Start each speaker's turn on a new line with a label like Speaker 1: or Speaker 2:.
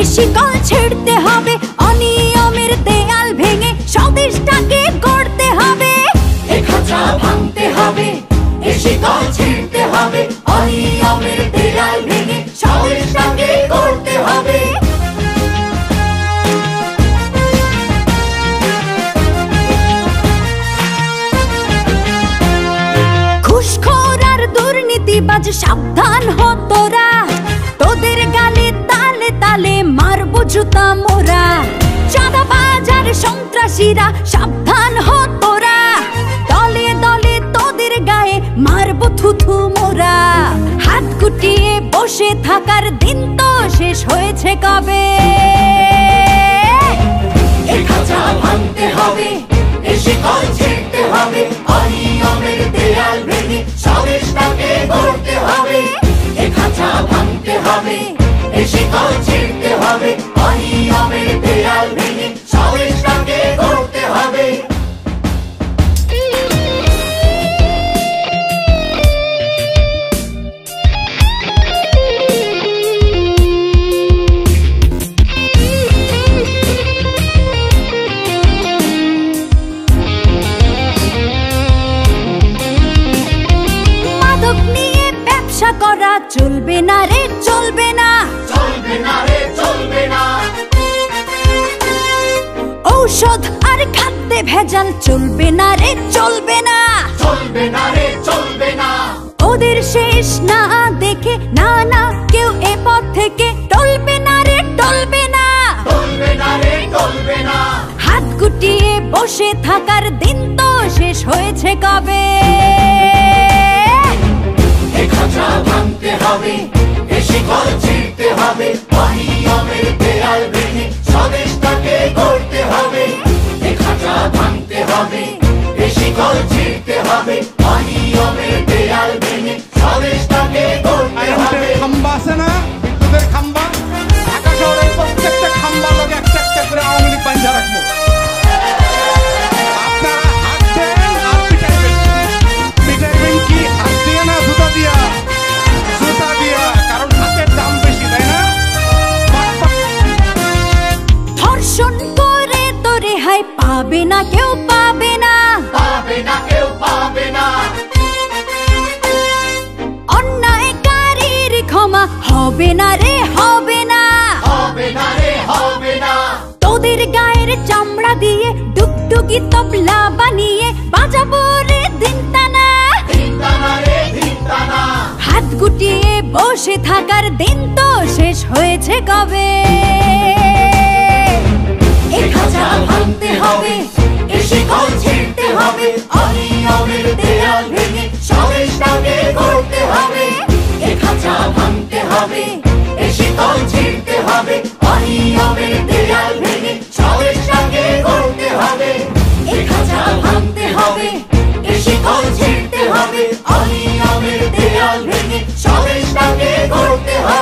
Speaker 1: এ শিকল ছিঁড়তে হবে, অনিয়মের দেয়াল ভেঙে স্বদেশটাকে গড়তে হবে। এ খাঁচা ভাঙতে হবে, এ শিকল ছিঁড়তে হবে, অনিয়মের দেয়াল ভেঙে স্বদেশটাকে গড়তে হবে। ঘুষখোর আর দুর্নীতিবাজ সাবধান হ তোরা, তোদের গালে তালে তালে মারবো জুতা মোরা। চাঁদাবাজ আর সন্ত্রাসীরা সাবধান হ তোরা, দলে দলে তোদের গায়ে মারবো থুথু মোরা। হাত গুটিয়ে বসে থাকার দিন তো শেষ হয়েছে কবে। এ খাঁচা ভাঙতে হবে, এ শিকল ছিঁড়তে হবে, অনিয়মের দেয়াল ভেঙে স্বদেশটাকে গড়তে হবে। এ খাঁচা ভাঙতে হবে, এ শিকল ছিঁড়তে হবে, অনিয়মের দেয়াল ভেঙে স্বদেশটাকে গড়তে হবে। করা চলবে না রে, চলবে না, চলবে না রে, চলবে না। ঔষধ আর খাদ্যে ভেজাল চলবে না রে, চলবে না, চলবে না রে, চলবে না। ওদের শেষ না দেখে না না কেউ এ পথ থেকে টলবে না রে, টলবে না, টলবে না রে, টলবে না। হাত গুটিয়ে বসে থাকার দিন তো শেষ হয়েছে কবে। এ খাঁচা ভাঙতে হবে, এ শিকল ছিঁড়তে হবে, অনিয়মের দেয়াল ভেঙে স্বদেশটাকে গড়তে হবে। এ খাঁচা ভাঙতে হবে, এ শিকল ছিঁড়তে হবে, অনিয়মের দেয়াল ভেঙে স্বদেশটাকে গড়তে হবে।
Speaker 2: খাম্বা আছে না, বিদ্যুতের খাম্বা, ঢাকা শহরের প্রত্যেকটা খাম্বা লগে একটা একটা করে আওয়ামী লীগ বাঁধা রাখবো। আপনারা হাত দেন আর পিটাইবেন। পিটাইবেন কি হাত দিয়ে না জুতা দিয়া? জুতা দিয়া, কারণ হাতের দাম বেশি, তাই না?
Speaker 1: ধর্ষণ করে তো রেহাই পাবে না কেউ, পাবে না, পাবে না কেউ, পাবে না। অন্যায়কারীর ক্ষমা হবে না রে, হবে না, হবে না রে, হবে না। তোদের গায়ের চামড়া দিয়ে ডুগডুগি তবলা বানিয়ে বাজাবো রে দিনটানা, দিনটানা রে, দিনটানা। হাত গুটিয়ে বসে থাকার দিন তো শেষ হয়েছে কবে। এ খাঁচা ভাঙতে হবে, এ শিকল ছিঁড়তে হবে, অনিয়মের দেয়াল ভেঙে স্বদেশটাকে গড়তে হবে। এ খাঁচা ভাঙতে হবে, এ শিকল ছিঁড়তে হবে, অনিয়মের দেয়াল ভেঙে স্বদেশটাকে গড়তে হবে। এ খাঁচা ভাঙতে হবে, এ শিকল ছিঁড়তে হবে, অনিয়মের দেয়াল ভেঙে স্বদেশটাকে গড়তে হবে।